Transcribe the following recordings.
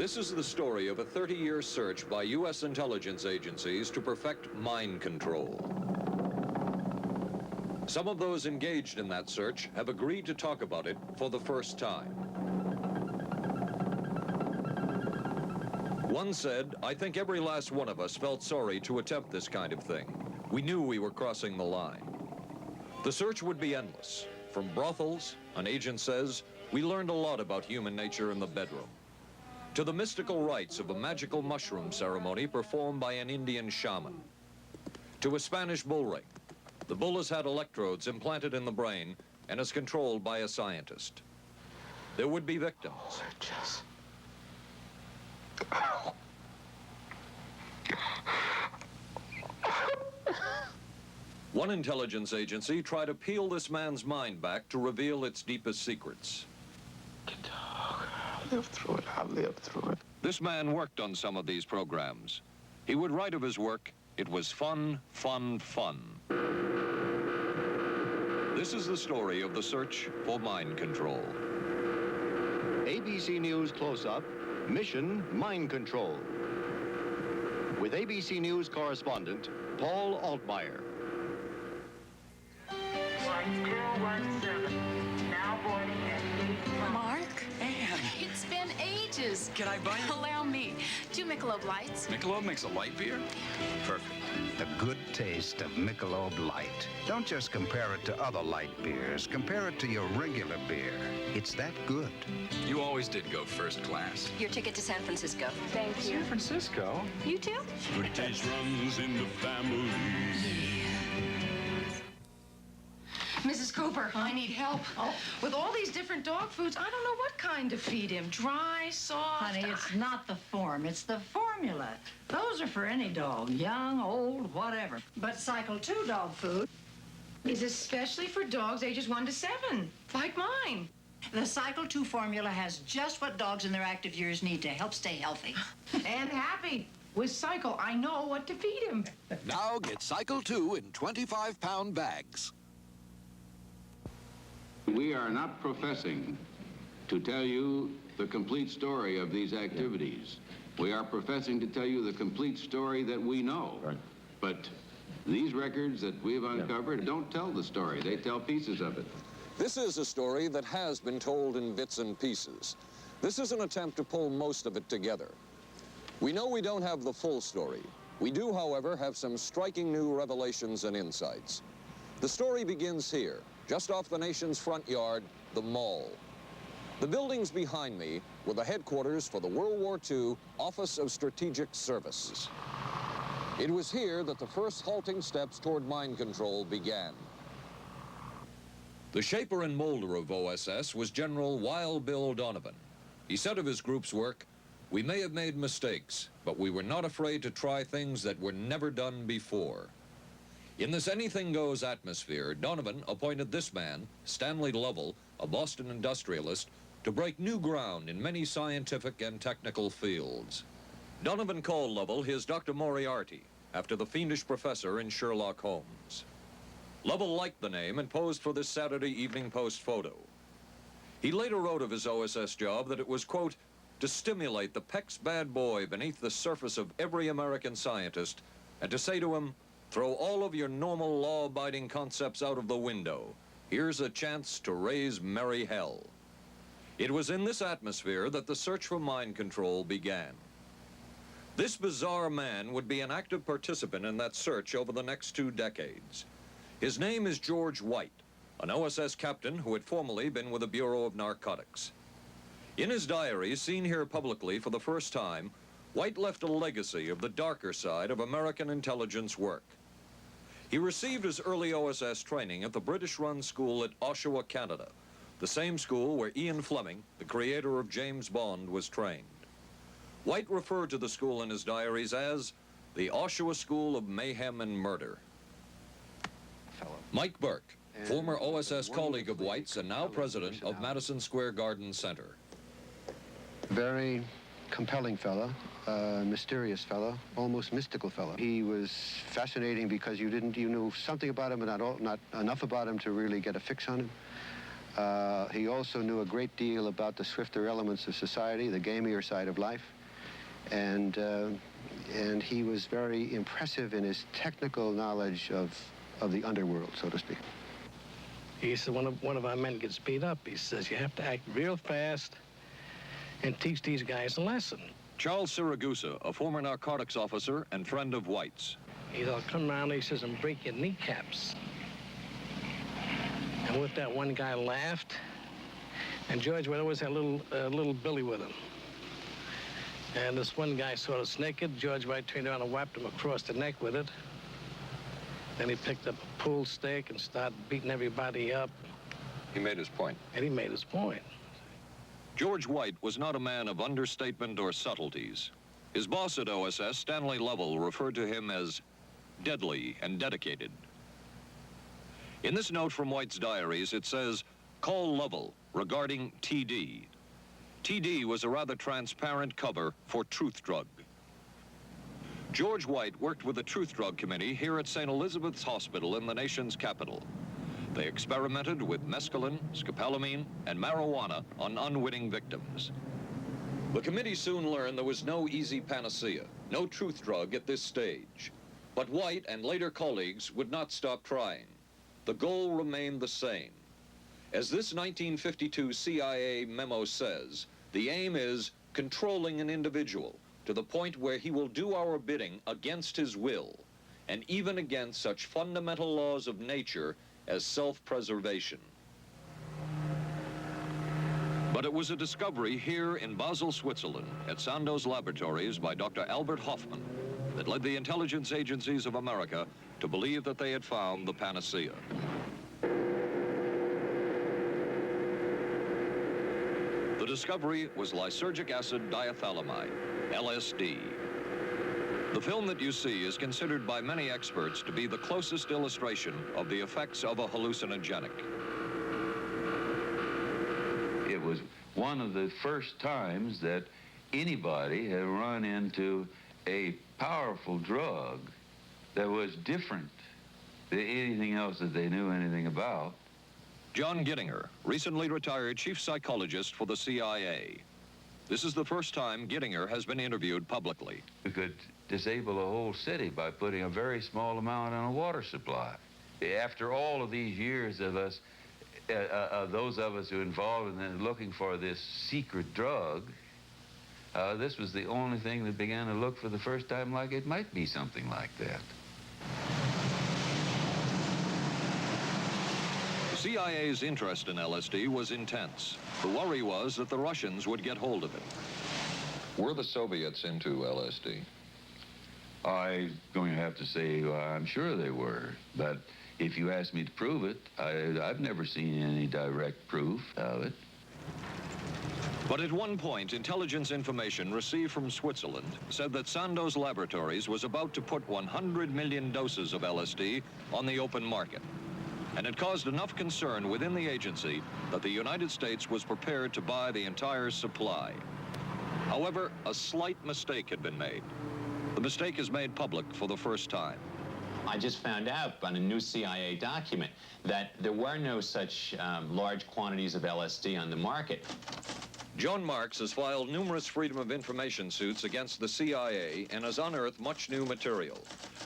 This is the story of a 30-year search by U.S. intelligence agencies to perfect mind control. Some of those engaged in that search have agreed to talk about it for the first time. One said, "I think every last one of us felt sorry to attempt this kind of thing. We knew we were crossing the line." The search would be endless. From brothels, an agent says, we learned a lot about human nature in the bedroom, to the mystical rites of a magical mushroom ceremony performed by an Indian shaman, to a Spanish bull ring. The bull has had electrodes implanted in the brain and is controlled by a scientist. There would be victims. One intelligence agency tried to peel this man's mind back to reveal its deepest secrets. I'll live through it. I'll live through it. This man worked on some of these programs. He would write of his work, "It was fun, fun, fun." This is the story of the search for mind control. ABC News Close-Up, Mission Mind Control. With ABC News correspondent Paul Altmeyer. 1017, now boarding at 8. Mark? Anne. It's been ages. Can I buy you? Allow me. 2 Michelob Lights. Michelob makes a light beer? Perfect. The good taste of Michelob Light. Don't just compare it to other light beers. Compare it to your regular beer. It's that good. You always did go first class. Your ticket to San Francisco. Thank you. San Francisco? You too? Good taste runs in the family. Mrs. Cooper, I need help. With all these different dog foods, I don't know what kind to feed him. Dry, soft. Honey, it's not the form, it's the formula. Those are for any dog, young, old, whatever. But Cycle 2 dog food is especially for dogs ages 1 to 7, like mine. The Cycle 2 formula has just what dogs in their active years need to help stay healthy. And happy. With Cycle, I know what to feed him. Now get Cycle 2 in 25-pound bags. We are not professing to tell you the complete story of these activities. We are professing to tell you the complete story that we know. Right. But these records that we've uncovered don't tell the story. They tell pieces of it. This is a story that has been told in bits and pieces. This is an attempt to pull most of it together. We know we don't have the full story. We do, however, have some striking new revelations and insights. The story begins here, just off the nation's front yard, the Mall. The buildings behind me were the headquarters for the World War II Office of Strategic Services. It was here that the first halting steps toward mind control began. The shaper and molder of OSS was General Wild Bill Donovan. He said of his group's work, "We may have made mistakes, but we were not afraid to try things that were never done before." In this anything-goes atmosphere, Donovan appointed this man, Stanley Lovell, a Boston industrialist, to break new ground in many scientific and technical fields. Donovan called Lovell his Dr. Moriarty, after the fiendish professor in Sherlock Holmes. Lovell liked the name and posed for this Saturday Evening Post photo. He later wrote of his OSS job that it was, quote, to stimulate the Peck's bad boy beneath the surface of every American scientist and to say to him, throw all of your normal law-abiding concepts out of the window. Here's a chance to raise merry hell. It was in this atmosphere that the search for mind control began. This bizarre man would be an active participant in that search over the next 2 decades. His name is George White, an OSS captain who had formerly been with the Bureau of Narcotics. In his diary, seen here publicly for the first time, White left a legacy of the darker side of American intelligence work. He received his early OSS training at the British-run school at Oshawa, Canada, the same school where Ian Fleming, the creator of James Bond, was trained. White referred to the school in his diaries as the Oshawa School of Mayhem and Murder. Mike Burke, former OSS colleague of White's and now president of Madison Square Garden Center. Very compelling fellow, mysterious fellow, almost mystical fellow. He was fascinating because you knew something about him, but not enough about him to really get a fix on him. He also knew a great deal about the swifter elements of society, the gamier side of life, and he was very impressive in his technical knowledge of the underworld, so to speak. He said one of our men gets beat up. He says, you have to act real fast and teach these guys a lesson. Charles Siragusa, a former narcotics officer and friend of White's. He'll come around, he says, and break your kneecaps. And with that, one guy laughed, and George would always have little Billy with him. And this one guy sort of naked. George White turned around and whapped him across the neck with it. Then he picked up a pool stick and started beating everybody up. He made his point. And he made his point. George White was not a man of understatement or subtleties. His boss at OSS, Stanley Lovell, referred to him as deadly and dedicated. In this note from White's diaries, it says, call Lovell regarding TD. TD was a rather transparent cover for Truth Drug. George White worked with the Truth Drug Committee here at St. Elizabeth's Hospital in the nation's capital. They experimented with mescaline, scopolamine, and marijuana on unwitting victims. The committee soon learned there was no easy panacea, no truth drug at this stage. But White and later colleagues would not stop trying. The goal remained the same. As this 1952 CIA memo says, the aim is controlling an individual to the point where he will do our bidding against his will, and even against such fundamental laws of nature as self-preservation. But it was a discovery here in Basel, Switzerland, at Sandoz Laboratories by Dr. Albert Hoffman that led the intelligence agencies of America to believe that they had found the panacea. The discovery was lysergic acid diethylamide, LSD. The film that you see is considered by many experts to be the closest illustration of the effects of a hallucinogenic. It was one of the first times that anybody had run into a powerful drug that was different than anything else that they knew anything about. John Gittinger, recently retired chief psychologist for the CIA. This is the first time Gittinger has been interviewed publicly. We could disable a whole city by putting a very small amount on a water supply. After all of these years of us, those of us who were involved in looking for this secret drug, this was the only thing that began to look for the first time like it might be something like that. The CIA's interest in LSD was intense. The worry was that the Russians would get hold of it. Were the Soviets into LSD? I'm going to have to say I'm sure they were, but if you ask me to prove it, I've never seen any direct proof of it. But at one point, intelligence information received from Switzerland said that Sandoz Laboratories was about to put 100 million doses of LSD on the open market. And it caused enough concern within the agency that the United States was prepared to buy the entire supply. However, a slight mistake had been made. The mistake is made public for the first time. I just found out on a new CIA document that there were no such large quantities of LSD on the market. John Marks has filed numerous Freedom of Information suits against the CIA and has unearthed much new material.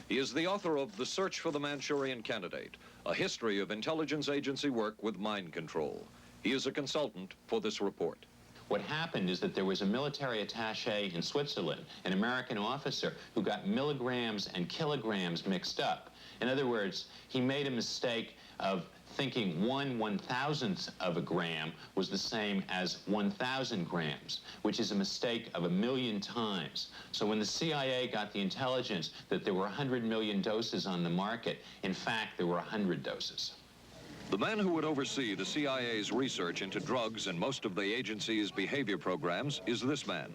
He is the author of The Search for the Manchurian Candidate, a history of intelligence agency work with mind control. He is a consultant for this report. What happened is that there was a military attaché in Switzerland, an American officer, who got milligrams and kilograms mixed up. In other words, he made a mistake of thinking 1/1000th of a gram was the same as 1,000 grams, which is a mistake of 1,000,000 times. So when the CIA got the intelligence that there were 100 million doses on the market, in fact, there were 100 doses. The man who would oversee the CIA's research into drugs and most of the agency's behavior programs is this man,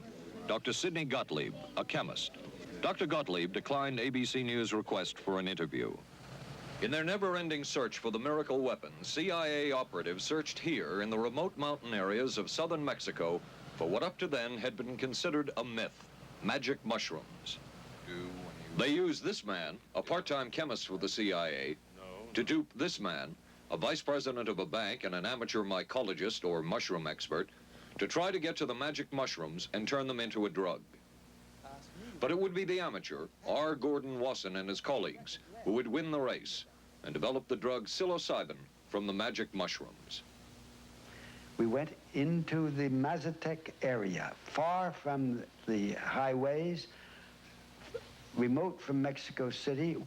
Dr. Sidney Gottlieb, a chemist. Dr. Gottlieb declined ABC News' request for an interview. In their never-ending search for the miracle weapon, CIA operatives searched here in the remote mountain areas of southern Mexico for what up to then had been considered a myth, magic mushrooms. They used this man, a part-time chemist with the CIA, to dupe this man, a vice president of a bank, and an amateur mycologist or mushroom expert to try to get to the magic mushrooms and turn them into a drug. But it would be the amateur, R. Gordon Wasson and his colleagues, who would win the race and develop the drug psilocybin from the magic mushrooms. We went into the Mazatec area, far from the highways, remote from Mexico City.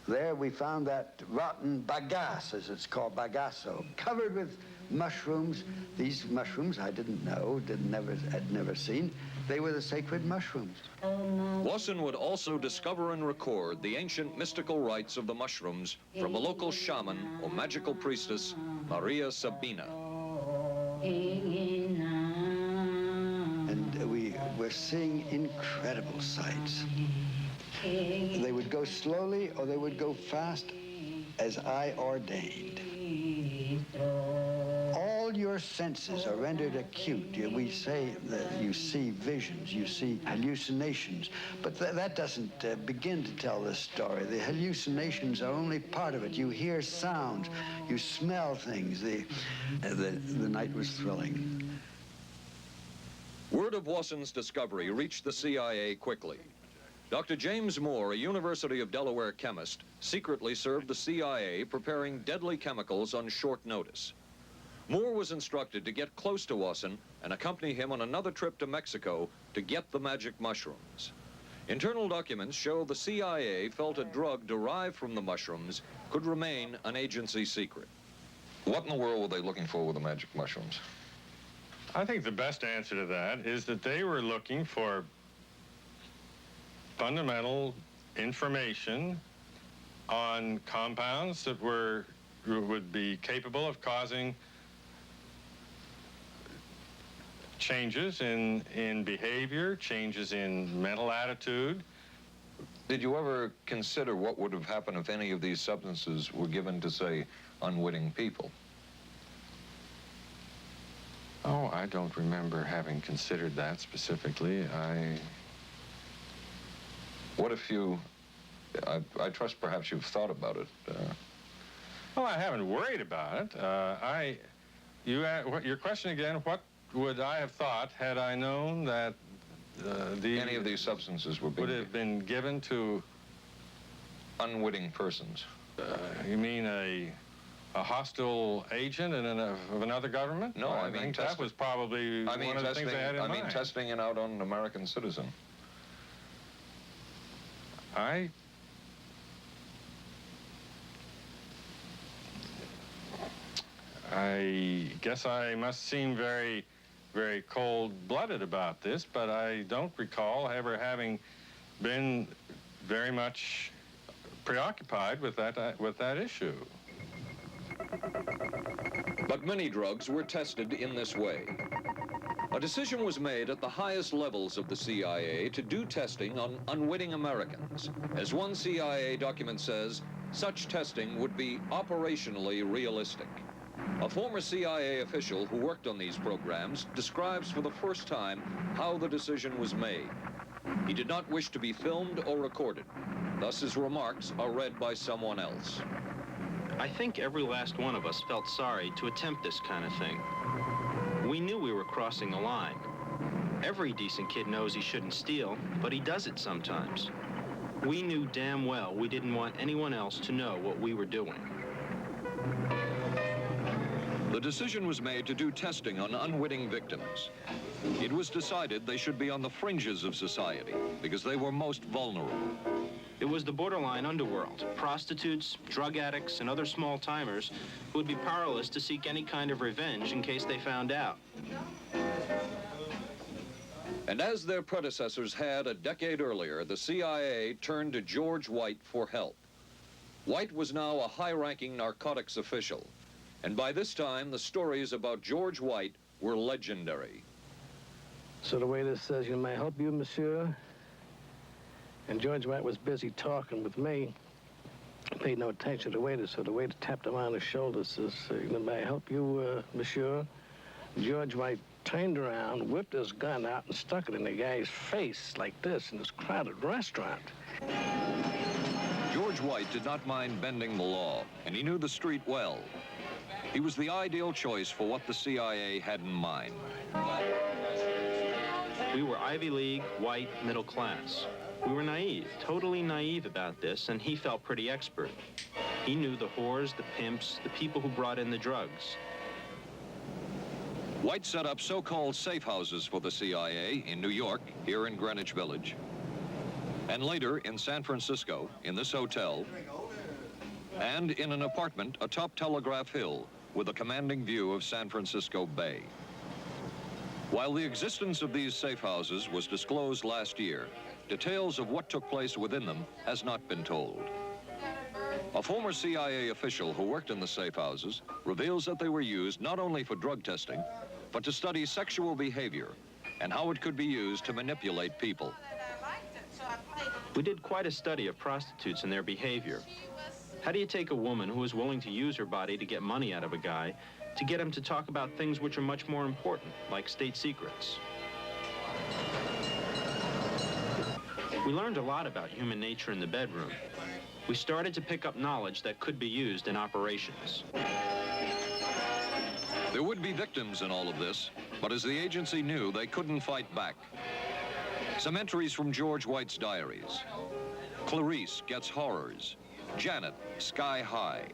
There we found that rotten bagasse, as it's called, bagasso, covered with mushrooms. These mushrooms I didn't know, had never seen. They were the sacred mushrooms. Wasson would also discover and record the ancient mystical rites of the mushrooms from a local shaman or magical priestess, Maria Sabina. And we were seeing incredible sights. They would go slowly or they would go fast as I ordained. All your senses are rendered acute. We say that you see visions, you see hallucinations, but that doesn't begin to tell the story. The hallucinations are only part of it. You hear sounds, you smell things. The night was thrilling. Word of Wasson's discovery reached the CIA quickly. Dr. James Moore, a University of Delaware chemist, secretly served the CIA preparing deadly chemicals on short notice. Moore was instructed to get close to Wasson and accompany him on another trip to Mexico to get the magic mushrooms. Internal documents show the CIA felt a drug derived from the mushrooms could remain an agency secret. What in the world were they looking for with the magic mushrooms? I think the best answer to that is that they were looking for fundamental information on compounds that would be capable of causing changes in behavior, changes in mental attitude. Did you ever consider what would have happened if any of these substances were given to, say, unwitting people? Oh, I don't remember having considered that specifically. What if you, I trust perhaps you've thought about it. Well, I haven't worried about it. Your question again, what would I have thought had I known that any of these substances would have been given to unwitting persons? You mean a hostile agent of another government? No, I mean that was probably one of the things I had in mind. I mean testing it out on an American citizen. I guess I must seem very, very cold-blooded about this, but I don't recall ever having been very much preoccupied with that issue. But many drugs were tested in this way. A decision was made at the highest levels of the CIA to do testing on unwitting Americans. As one CIA document says, such testing would be operationally realistic. A former CIA official who worked on these programs describes for the first time how the decision was made. He did not wish to be filmed or recorded. Thus his remarks are read by someone else. I think every last one of us felt sorry to attempt this kind of thing. We knew we were crossing a line. Every decent kid knows he shouldn't steal, but he does it sometimes. We knew damn well we didn't want anyone else to know what we were doing. The decision was made to do testing on unwitting victims. It was decided they should be on the fringes of society because they were most vulnerable. It was the borderline underworld, prostitutes, drug addicts, and other small-timers who would be powerless to seek any kind of revenge in case they found out. And as their predecessors had a decade earlier, the CIA turned to George White for help. White was now a high-ranking narcotics official, and by this time, the stories about George White were legendary. So the waiter says, "You may help you, monsieur?" And George White was busy talking with me. He paid no attention to the waiter, so the waiter tapped him on the shoulder, says, "May I help you, monsieur?" George White turned around, whipped his gun out, and stuck it in the guy's face like this in this crowded restaurant. George White did not mind bending the law, and he knew the street well. He was the ideal choice for what the CIA had in mind. We were Ivy League, white, middle class. We were naive, totally naive about this, and he felt pretty expert. He knew the whores, the pimps, the people who brought in the drugs. White set up so-called safe houses for the CIA in New York, here in Greenwich Village, and later in San Francisco, in this hotel, and in an apartment atop Telegraph Hill with a commanding view of San Francisco Bay. While the existence of these safe houses was disclosed last year, details of what took place within them has not been told. A former CIA official who worked in the safe houses reveals that they were used not only for drug testing, but to study sexual behavior and how it could be used to manipulate people. We did quite a study of prostitutes and their behavior. How do you take a woman who is willing to use her body to get money out of a guy to get him to talk about things which are much more important, like state secrets? We learned a lot about human nature in the bedroom. We started to pick up knowledge that could be used in operations. There would be victims in all of this, but as the agency knew, they couldn't fight back. Some entries from George White's diaries. Clarice gets horrors. Janet, sky high.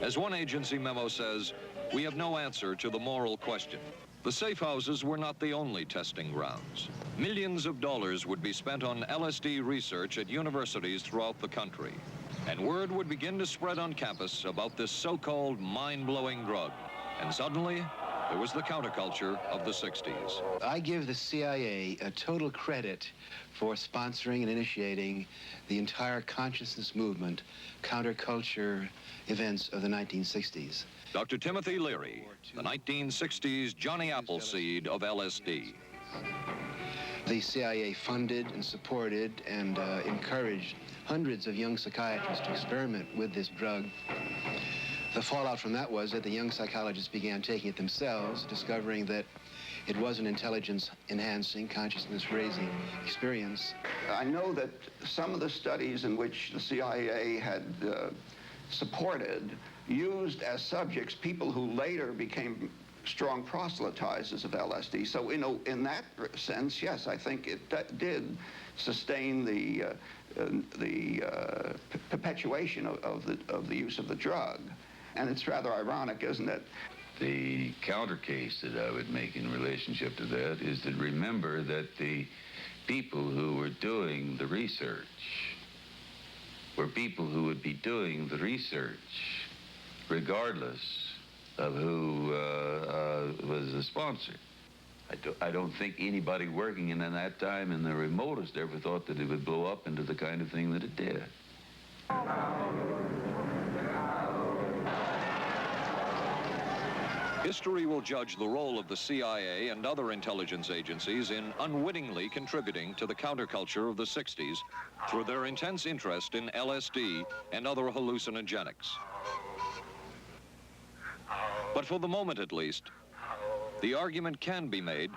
As one agency memo says, we have no answer to the moral question. The safe houses were not the only testing grounds. Millions of dollars would be spent on LSD research at universities throughout the country. And word would begin to spread on campus about this so-called mind-blowing drug. And suddenly, there was the counterculture of the 60s. I give the CIA a total credit for sponsoring and initiating the entire consciousness movement, counterculture events of the 1960s. Dr. Timothy Leary, the 1960s Johnny Appleseed of LSD. The CIA funded and supported and encouraged hundreds of young psychiatrists to experiment with this drug. The fallout from that was that the young psychologists began taking it themselves, discovering that it was an intelligence-enhancing, consciousness-raising experience. I know that some of the studies in which the CIA had supported used as subjects people who later became strong proselytizers of LSD. So, you know, in that sense, yes, I think it did sustain the perpetuation of the use of the drug. And it's rather ironic, isn't it? The counter case that I would make in relationship to that is to remember that the people who were doing the research were people who would be doing the research regardless of who was the sponsor. I don't think anybody working in that time in the remotest ever thought that it would blow up into the kind of thing that it did. History will judge the role of the CIA and other intelligence agencies in unwittingly contributing to the counterculture of the 60s through their intense interest in LSD and other hallucinogenics. But for the moment, at least, the argument can be made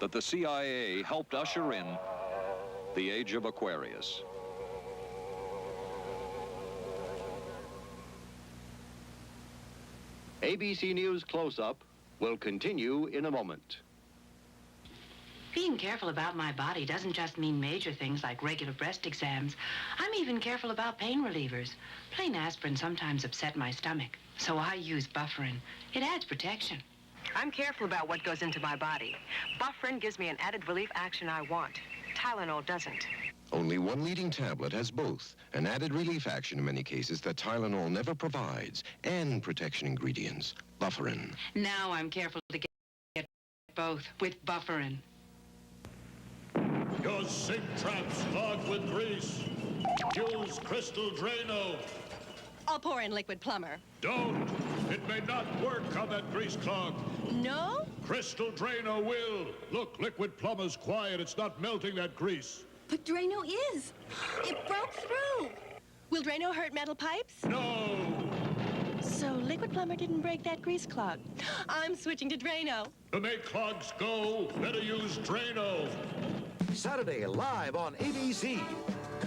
that the CIA helped usher in the age of Aquarius. ABC News Close-Up will continue in a moment. Being careful about my body doesn't just mean major things like regular breast exams. I'm even careful about pain relievers. Plain aspirin sometimes upset my stomach, so I use Bufferin. It adds protection. I'm careful about what goes into my body. Bufferin gives me an added relief action I want. Tylenol doesn't. Only one leading tablet has both, an added relief action in many cases that Tylenol never provides, and protection ingredients, Bufferin. Now I'm careful to get both with Bufferin. Your sink trap's clogged with grease. Use Crystal Drano. I'll pour in liquid plumber. Don't. It may not work on that grease clog. No? Crystal Drano will. Look, liquid plumber's quiet. It's not melting that grease. But Drano is. It broke through. Will Drano hurt metal pipes? No. So liquid plumber didn't break that grease clog. I'm switching to Drano. To make clogs go, better use Drano. Saturday live on ABC.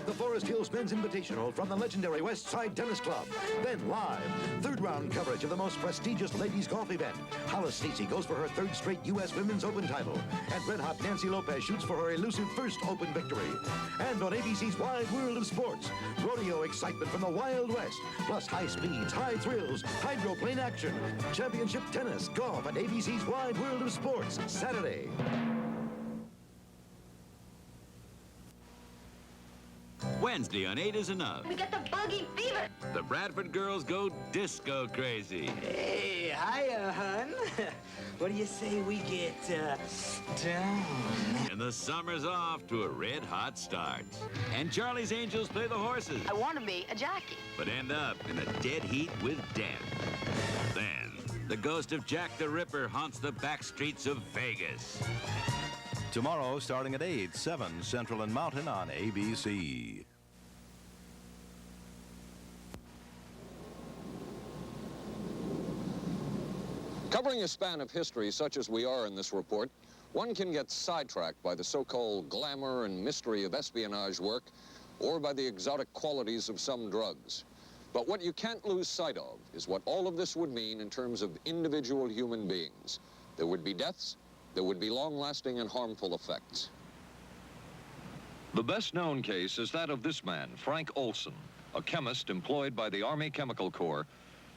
the Forest Hills Men's Invitational from the legendary West Side Tennis Club. Then live, third round coverage of the most prestigious ladies golf event. Hollis Stacey goes for her third straight U.S. Women's Open title. And red-hot Nancy Lopez shoots for her elusive first Open victory. And on ABC's Wide World of Sports, rodeo excitement from the Wild West, plus high speeds, high thrills, hydroplane action, championship tennis, golf, and ABC's Wide World of Sports, Saturday. Wednesday on 8 is Enough. We got the buggy fever. The Bradford girls go disco crazy. Hey, hiya, hun. What do you say we get, down? And the summer's off to a red-hot start. And Charlie's Angels play the horses. I want to be a jockey. But end up in a dead heat with death. Then, the ghost of Jack the Ripper haunts the back streets of Vegas. Tomorrow, starting at 8, 7 Central and Mountain on ABC. Covering a span of history such as we are in this report, one can get sidetracked by the so-called glamour and mystery of espionage work or by the exotic qualities of some drugs. But what you can't lose sight of is what all of this would mean in terms of individual human beings. There would be deaths, there would be long-lasting and harmful effects. The best-known case is that of this man, Frank Olson, a chemist employed by the Army Chemical Corps,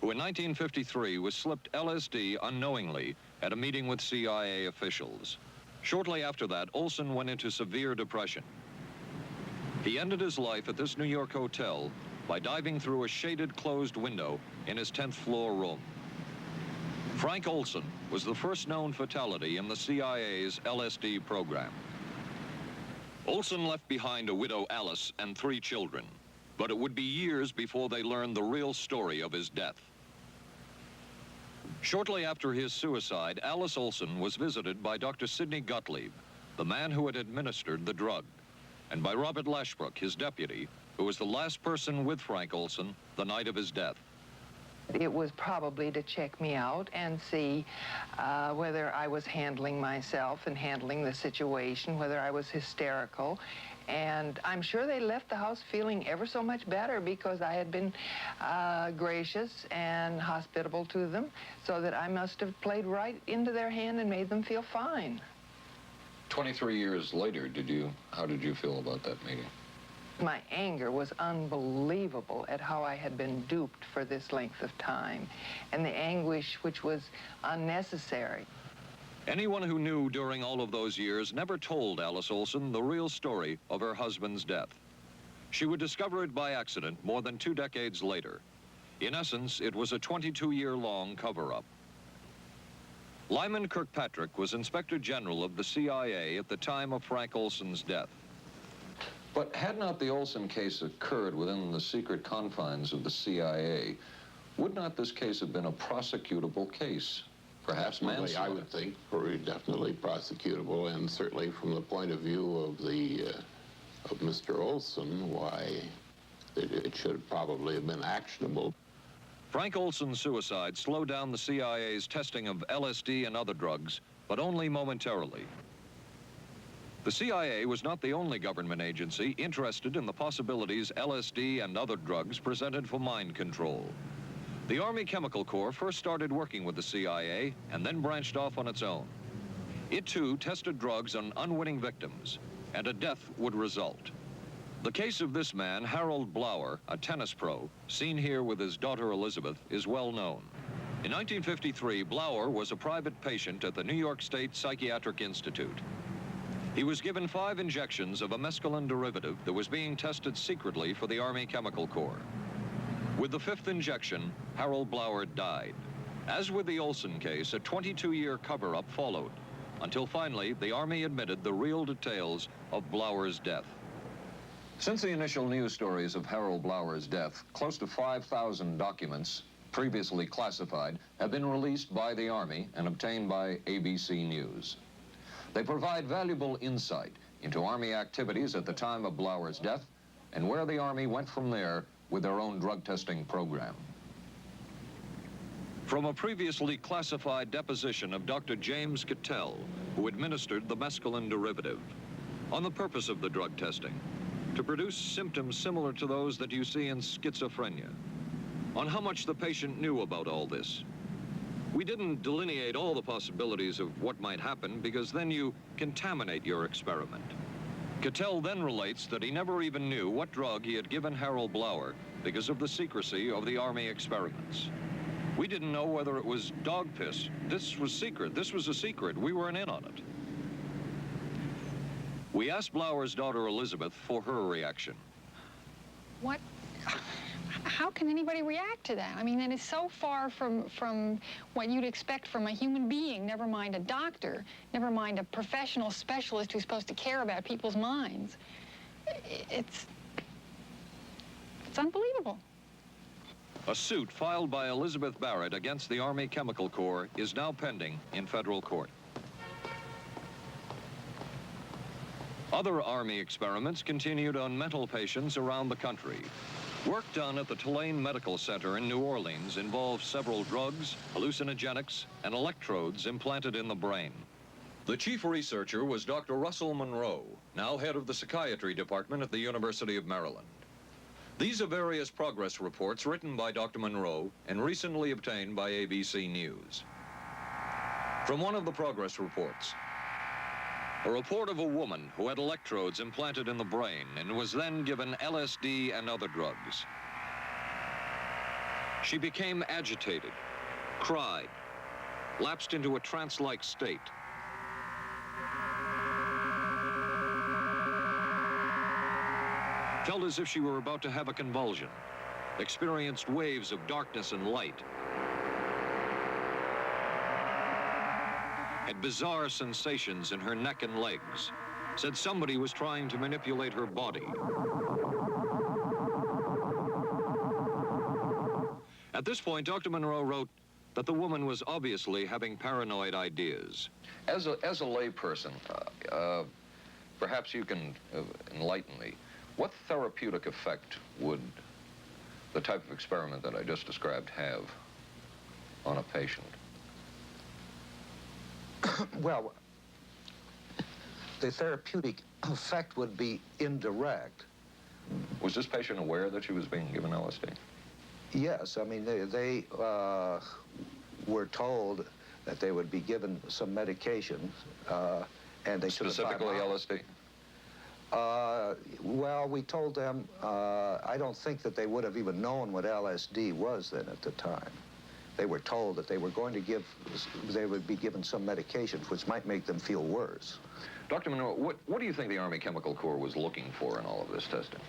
who in 1953 was slipped LSD unknowingly at a meeting with CIA officials. Shortly after that, Olson went into severe depression. He ended his life at this New York hotel by diving through a shaded closed window in his 10th floor room. Frank Olson was the first known fatality in the CIA's LSD program. Olson left behind a widow, Alice, and 3 children, but it would be years before they learned the real story of his death. Shortly after his suicide, Alice Olson was visited by Dr. Sidney Gottlieb, the man who had administered the drug, and by Robert Lashbrook, his deputy, who was the last person with Frank Olson the night of his death. It was probably to check me out and see whether I was handling myself and handling the situation, whether I was hysterical. And I'm sure they left the house feeling ever so much better because I had been gracious and hospitable to them, so that I must have played right into their hand and made them feel fine. 23 years later, how did you feel about that meeting? My anger was unbelievable at how I had been duped for this length of time, and the anguish which was unnecessary. Anyone who knew during all of those years never told Alice Olson the real story of her husband's death. She would discover it by accident more than 2 decades later. In essence, it was a 22-year-long cover-up. Lyman Kirkpatrick was Inspector General of the CIA at the time of Frank Olson's death. But had not the Olson case occurred within the secret confines of the CIA, would not this case have been a prosecutable case? Perhaps manslaughter? I would think very definitely prosecutable, and certainly from the point of view of of Mr. Olson, why it should probably have been actionable. Frank Olson's suicide slowed down the CIA's testing of LSD and other drugs, but only momentarily. The CIA was not the only government agency interested in the possibilities LSD and other drugs presented for mind control. The Army Chemical Corps first started working with the CIA and then branched off on its own. It too tested drugs on unwitting victims, and a death would result. The case of this man, Harold Blower, a tennis pro, seen here with his daughter Elizabeth, is well known. In 1953, Blower was a private patient at the New York State Psychiatric Institute. He was given 5 injections of a mescaline derivative that was being tested secretly for the Army Chemical Corps. With the 5th injection, Harold Blower died. As with the Olson case, a 22-year cover-up followed, until finally the Army admitted the real details of Blower's death. Since the initial news stories of Harold Blower's death, close to 5,000 documents, previously classified, have been released by the Army and obtained by ABC News. They provide valuable insight into Army activities at the time of Blower's death and where the Army went from there with their own drug testing program. From a previously classified deposition of Dr. James Cattell, who administered the mescaline derivative. On the purpose of the drug testing, to produce symptoms similar to those that you see in schizophrenia. On how much the patient knew about all this. We didn't delineate all the possibilities of what might happen because then you contaminate your experiment. Cattell then relates that he never even knew what drug he had given Harold Blauer because of the secrecy of the Army experiments. We didn't know whether it was dog piss. This was secret. This was a secret. We weren't in on it. We asked Blauer's daughter Elizabeth for her reaction. What? How can anybody react to that? I mean, that is so far from what you'd expect from a human being, never mind a doctor, never mind a professional specialist who's supposed to care about people's minds. It's unbelievable. A suit filed by Elizabeth Barrett against the Army Chemical Corps is now pending in federal court. Other Army experiments continued on mental patients around the country. Work done at the Tulane Medical Center in New Orleans involved several drugs, hallucinogenics, and electrodes implanted in the brain. The chief researcher was Dr. Russell Monroe, now head of the psychiatry department at the University of Maryland. These are various progress reports written by Dr. Monroe and recently obtained by ABC News. From one of the progress reports, a report of a woman who had electrodes implanted in the brain and was then given LSD and other drugs. She became agitated, cried, lapsed into a trance-like state. Felt as if she were about to have a convulsion, experienced waves of darkness and light, had bizarre sensations in her neck and legs, said somebody was trying to manipulate her body. At this point, Dr. Monroe wrote that the woman was obviously having paranoid ideas. As a layperson, perhaps you can enlighten me. What therapeutic effect would the type of experiment that I just described have on a patient? Well, the therapeutic effect would be indirect. Was this patient aware that she was being given LSD? Yes, I mean, they were told that they would be given some medication, and they specifically LSD? Well, we told them, I don't think that they would have even known what LSD was then at the time. They were told that they were going to they would be given some medications which might make them feel worse. Dr. Monroe, what do you think the Army Chemical Corps was looking for in all of this testing?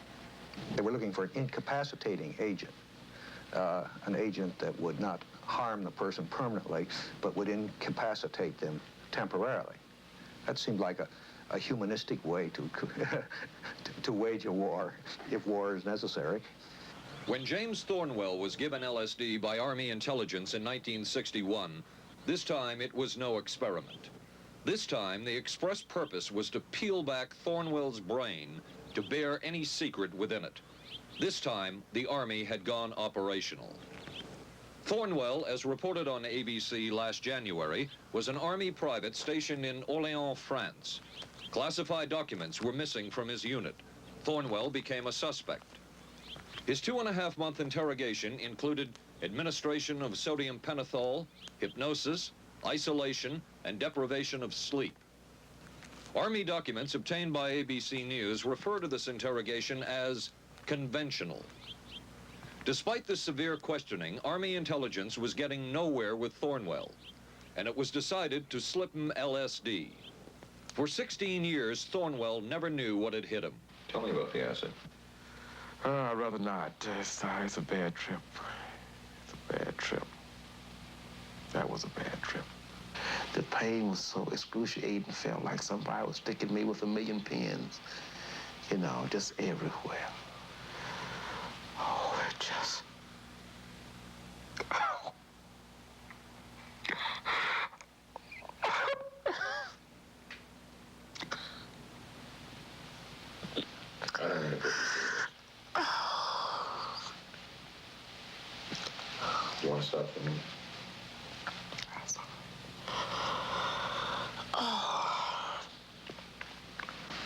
They were looking for an incapacitating agent, an agent that would not harm the person permanently, but would incapacitate them temporarily. That seemed like a humanistic way to wage a war, if war is necessary. When James Thornwell was given LSD by Army intelligence in 1961, this time it was no experiment. This time, the express purpose was to peel back Thornwell's brain to bear any secret within it. This time, the Army had gone operational. Thornwell, as reported on ABC last January, was an Army private stationed in Orléans, France. Classified documents were missing from his unit. Thornwell became a suspect. His 2.5-month interrogation included administration of sodium pentothal, hypnosis, isolation, and deprivation of sleep. Army documents obtained by ABC News refer to this interrogation as conventional. Despite the severe questioning, Army intelligence was getting nowhere with Thornwell, and it was decided to slip him LSD. For 16 years, Thornwell never knew what had hit him. Tell me about the acid. I'd rather not. It's a bad trip. It's a bad trip. That was a bad trip. The pain was so excruciating. Felt like somebody was sticking me with 1,000,000 pins. You know, just everywhere. Oh, it just... Oh. You want to stop for me?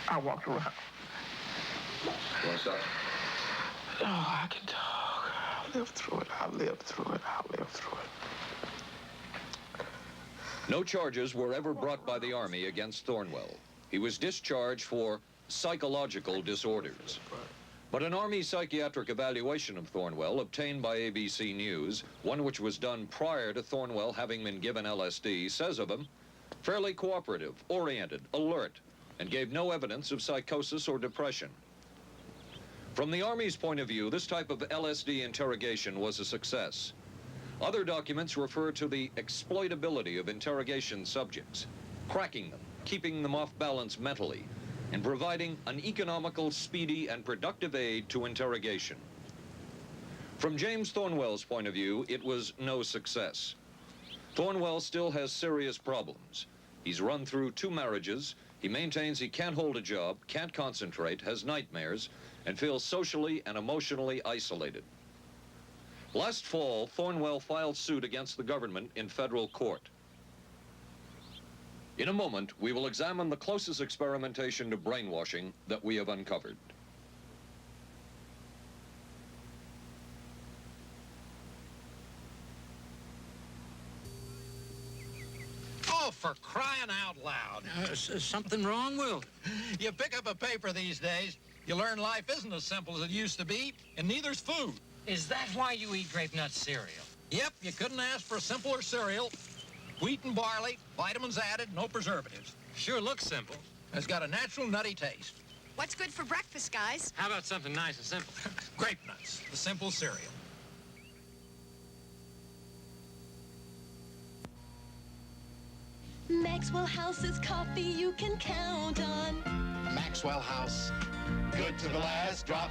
I walked around. What's up? Oh, I can talk. I'll live through it. I'll live through it. I'll live through it. No charges were ever brought by the Army against Thornwell. He was discharged for psychological disorders. But an Army psychiatric evaluation of Thornwell obtained by ABC News, one which was done prior to Thornwell having been given LSD, says of him, fairly cooperative, oriented, alert, and gave no evidence of psychosis or depression. From the Army's point of view, this type of LSD interrogation was a success. Other documents refer to the exploitability of interrogation subjects, cracking them, keeping them off balance mentally, and providing an economical, speedy, and productive aid to interrogation. From James Thornwell's point of view, it was no success. Thornwell still has serious problems. He's run through 2 marriages. He maintains he can't hold a job, can't concentrate, has nightmares, and feels socially and emotionally isolated. Last fall, Thornwell filed suit against the government in federal court. In a moment, we will examine the closest experimentation to brainwashing that we have uncovered. Oh, for crying out loud. Something wrong, Will? You pick up a paper these days, you learn life isn't as simple as it used to be, and neither's food. Is that why you eat grape nut cereal? Yep, you couldn't ask for a simpler cereal. Wheat and barley, vitamins added, no preservatives. Sure looks simple. It's got a natural nutty taste. What's good for breakfast, guys? How about something nice and simple? Grape nuts, the simple cereal. Maxwell House is coffee you can count on. Maxwell House, good to the last drop.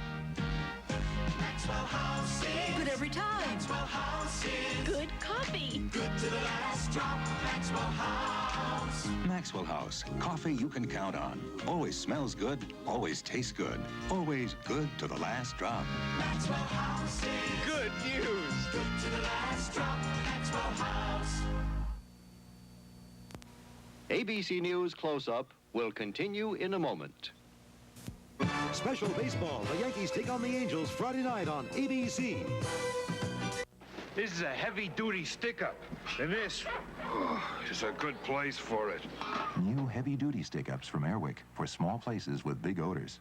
Maxwell House is good every time. Maxwell House is good coffee. Good to the last drop. Maxwell House. Maxwell House, coffee you can count on. Always smells good, always tastes good. Always good to the last drop. Maxwell House is good news. Good to the last drop. Maxwell House. ABC News Close-Up will continue in a moment. Special baseball. The Yankees take on the Angels Friday night on ABC. This is a heavy-duty stick-up, and this is a good place for it. New heavy-duty stick-ups from Airwick for small places with big odors.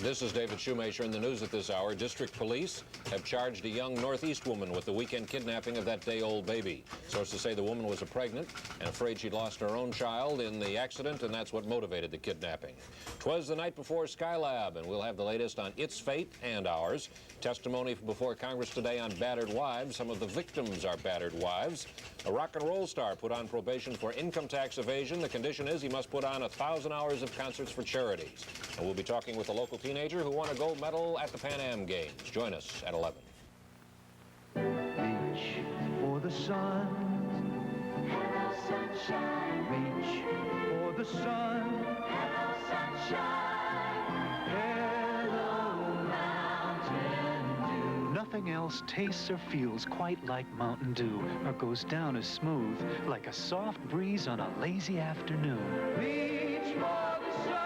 This is David Shoemaker in the news at this hour. District police have charged a young Northeast woman with the weekend kidnapping of that day-old baby. Sources say the woman was pregnant and afraid she'd lost her own child in the accident, and that's what motivated the kidnapping. 'Twas the night before Skylab, and we'll have the latest on its fate and ours. Testimony before Congress today on battered wives. Some of the victims are battered wives. A rock and roll star put on probation for income tax evasion. The condition is he must put on 1,000 hours of concerts for charities. And we'll be talking with a local teenager who won a gold medal at the Pan Am Games. Join us at 11. Reach for the sun. Hello, sunshine. Reach for the sun. Hello, sunshine. Hello, Mountain Dew. Nothing else tastes or feels quite like Mountain Dew, or goes down as smooth like a soft breeze on a lazy afternoon. Reach for the sun.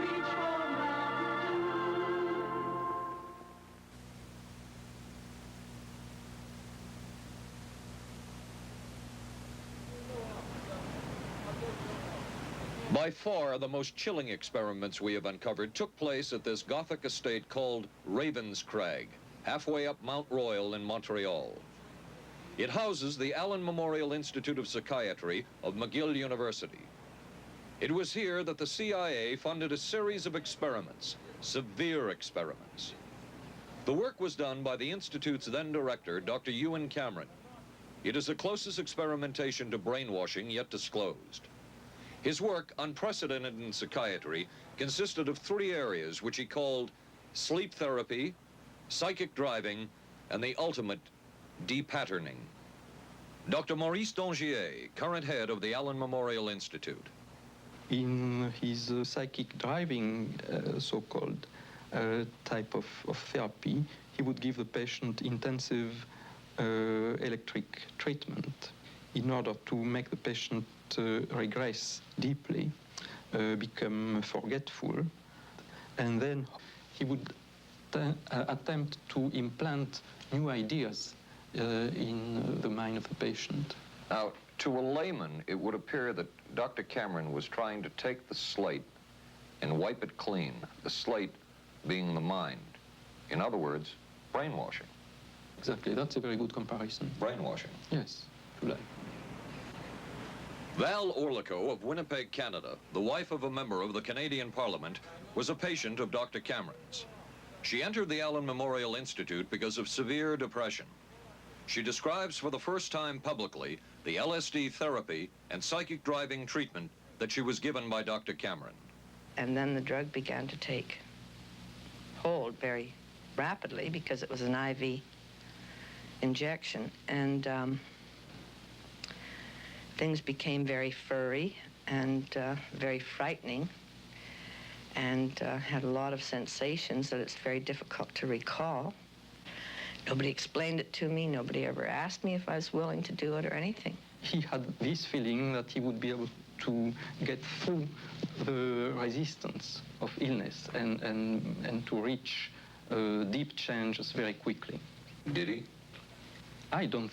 Reach for Mountain Dew. By far, the most chilling experiments we have uncovered took place at this Gothic estate called Ravenscrag, halfway up Mount Royal in Montreal. It houses the Allen Memorial Institute of Psychiatry of McGill University. It was here that the CIA funded a series of experiments, severe experiments. The work was done by the Institute's then director, Dr. Ewan Cameron. It is the closest experimentation to brainwashing yet disclosed. His work, unprecedented in psychiatry, consisted of 3 areas which he called sleep therapy, psychic driving, and the ultimate depatterning. Dr. Maurice Dongier, current head of the Allen Memorial Institute. In his psychic driving, so-called type of therapy, he would give the patient intensive electric treatment in order to make the patient regress deeply, become forgetful. and then he would attempt to implant new ideas in the mind of the patient. Now, to a layman, it would appear that Dr. Cameron was trying to take the slate and wipe it clean, the slate being the mind. In other words, brainwashing. Exactly, that's a very good comparison. Brainwashing. Yes, if you like. Val Orlico of Winnipeg, Canada, the wife of a member of the Canadian Parliament, was a patient of Dr. Cameron's. She entered the Allen Memorial Institute because of severe depression. She describes for the first time publicly the LSD therapy and psychic driving treatment that she was given by Dr. Cameron. And then the drug began to take hold very rapidly because it was an IV injection. And things became very furry and very frightening, and had a lot of sensations that it's very difficult to recall. Nobody explained it to me. Nobody ever asked me if I was willing to do it or anything. He had this feeling that he would be able to get through the resistance of illness and to reach deep changes very quickly. Did he? I don't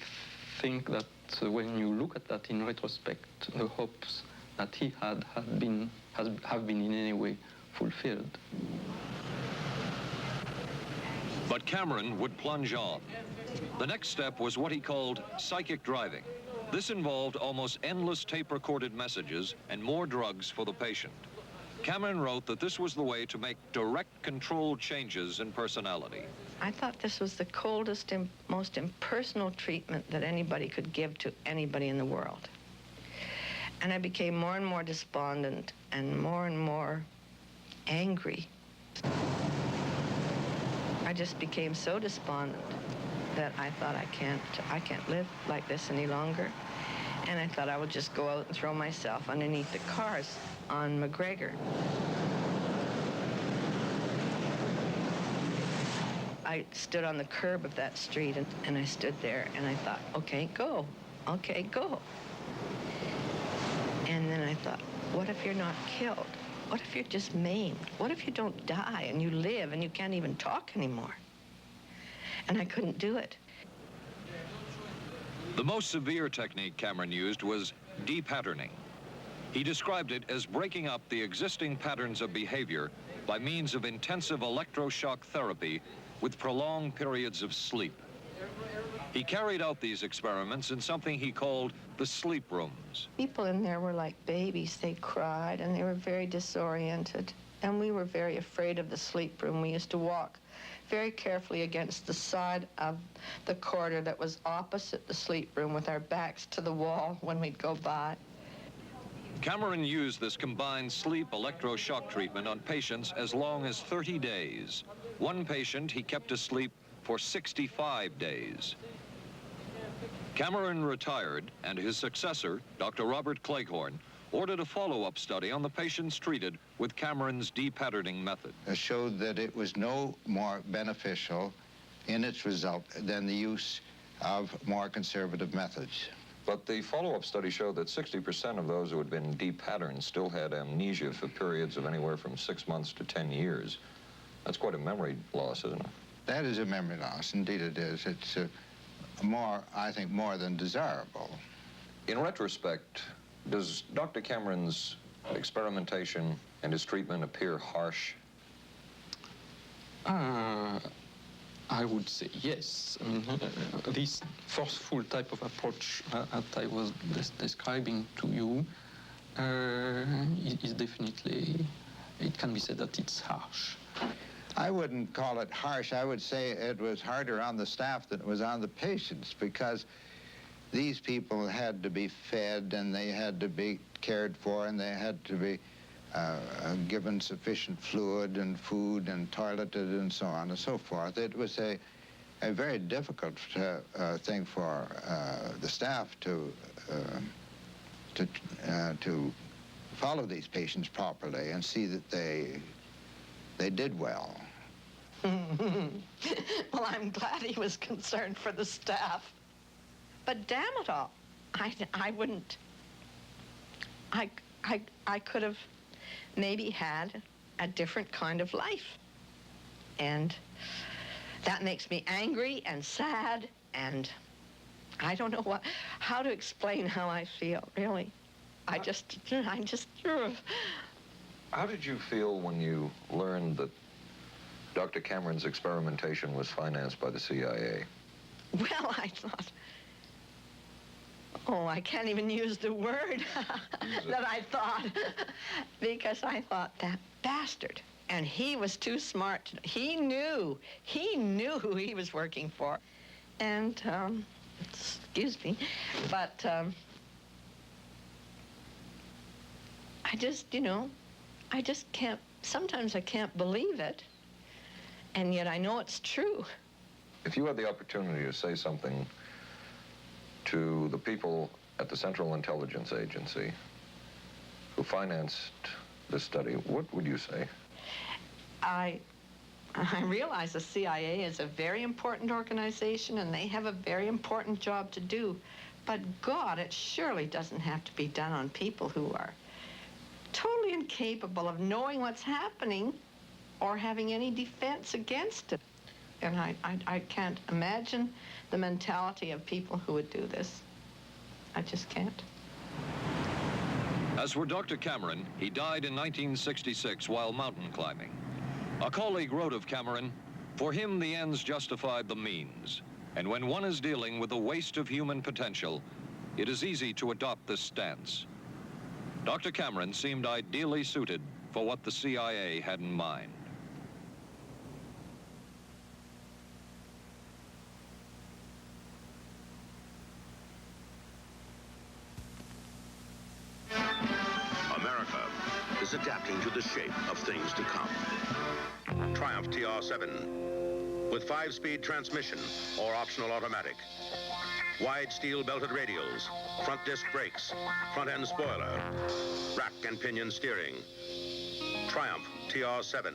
think that when you look at that in retrospect, the hopes that he had have been in any way fulfilled. But Cameron would plunge on. The next step was what he called psychic driving. This involved almost endless tape-recorded messages and more drugs for the patient. Cameron wrote that this was the way to make direct control changes in personality. I thought this was the coldest and most impersonal treatment that anybody could give to anybody in the world. And I became more and more despondent and more angry. I just became so despondent that I thought I can't live like this any longer. And I thought I would just go out and throw myself underneath the cars on McGregor. I stood on the curb of that street and I stood there and I thought, okay, go. Okay, go. And then I thought, what if you're not killed? What if you're just maimed? What if you don't die and you live and you can't even talk anymore? And I couldn't do it. The most severe technique Cameron used was de-patterning. He described it as breaking up the existing patterns of behavior by means of intensive electroshock therapy with prolonged periods of sleep. He carried out these experiments in something he called the sleep rooms. People in there were like babies. They cried and they were very disoriented. And we were very afraid of the sleep room. We used to walk very carefully against the side of the corridor that was opposite the sleep room with our backs to the wall when we'd go by. Cameron used this combined sleep electroshock treatment on patients as long as 30 days. One patient he kept asleep for 65 days. Cameron retired, and his successor, Dr. Robert Cleghorn, ordered a follow-up study on the patients treated with Cameron's de-patterning method. It showed that it was no more beneficial in its result than the use of more conservative methods. But the follow-up study showed that 60% of those who had been de-patterned still had amnesia for periods of anywhere from 6 months to 10 years. That's quite a memory loss, isn't it? That is a memory loss. Indeed it is. It's I think, more than desirable. In retrospect, does Dr. Cameron's experimentation and his treatment appear harsh? I would say yes. I mean, this forceful type of approach that I was describing to you is definitely, it can be said that it's harsh. I wouldn't call it harsh. I would say it was harder on the staff than it was on the patients, because these people had to be fed and they had to be cared for and they had to be given sufficient fluid and food and toileted and so on and so forth. It was a very difficult thing for the staff to follow these patients properly and see that they did well. Well, I'm glad he was concerned for the staff. But damn it all, I wouldn't. I could have maybe had a different kind of life. And that makes me angry and sad, and I don't know how to explain how I feel, really. I just. How did you feel when you learned that Dr. Cameron's experimentation was financed by the CIA? Well, I thought, oh, I can't even use the word that I thought, because I thought, that bastard. And he was too smart. He knew who he was working for. And, excuse me, but I just, I just can't, sometimes I can't believe it, and yet I know it's true. If you had the opportunity to say something to the people at the Central Intelligence Agency who financed this study, what would you say? I realize the CIA is a very important organization, and they have a very important job to do. But God, it surely doesn't have to be done on people who are totally incapable of knowing what's happening or having any defense against it. And I can't imagine the mentality of people who would do this. I just can't. As for Dr. Cameron, he died in 1966 while mountain climbing. A colleague wrote of Cameron, "For him, the ends justified the means. And when one is dealing with the waste of human potential, it is easy to adopt this stance." Dr. Cameron seemed ideally suited for what the CIA had in mind. America is adapting to the shape of things to come. Triumph TR7 with 5-speed transmission or optional automatic. Wide steel belted radials, front disc brakes, front end spoiler, rack and pinion steering. Triumph TR7.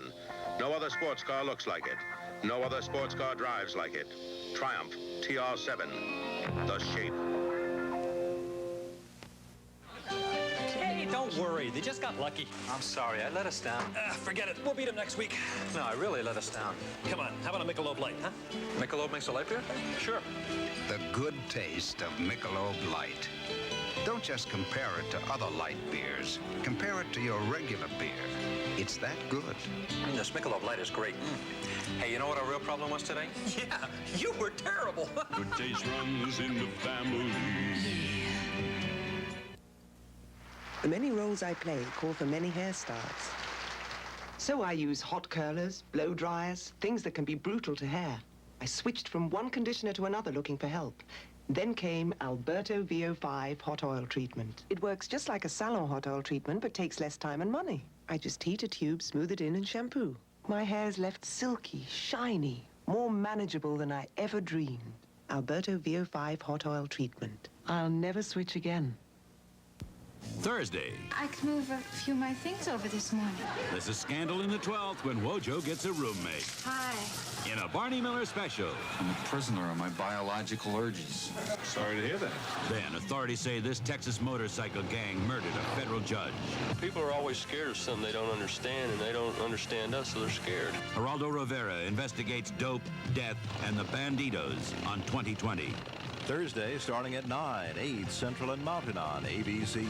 No other sports car looks like it. No other sports car drives like it. Triumph TR7. The shape. Hey, don't worry. They just got lucky. I'm sorry. I let us down. Forget it. We'll beat them next week. No, I really let us down. Come on. How about a Michelob Light, huh? Michelob makes a light beer? Sure. The good taste of Michelob Light. Don't just compare it to other light beers. Compare it to your regular beer. It's that good. This Michelob Light is great. Hey, you know what our real problem was today? Yeah, you were terrible. Good taste runs in the family. The many roles I play call for many hairstyles. So I use hot curlers, blow dryers, things that can be brutal to hair. I switched from one conditioner to another looking for help. Then came Alberto VO5 hot oil treatment. It works just like a salon hot oil treatment, but takes less time and money. I just heat a tube, smooth it in, and shampoo. My hair's left silky, shiny, more manageable than I ever dreamed. Alberto VO5 hot oil treatment. I'll never switch again. Thursday. I could move a few of my things over this morning. There's a scandal in the 12th when Wojo gets a roommate. Hi. In a Barney Miller special. I'm a prisoner of my biological urges. Sorry to hear that. Then authorities say this Texas motorcycle gang murdered a federal judge. People are always scared of something they don't understand, and they don't understand us, so they're scared. Geraldo Rivera investigates dope, death, and the banditos on 2020. Thursday, starting at 9, 8 Central and Mountain on ABC.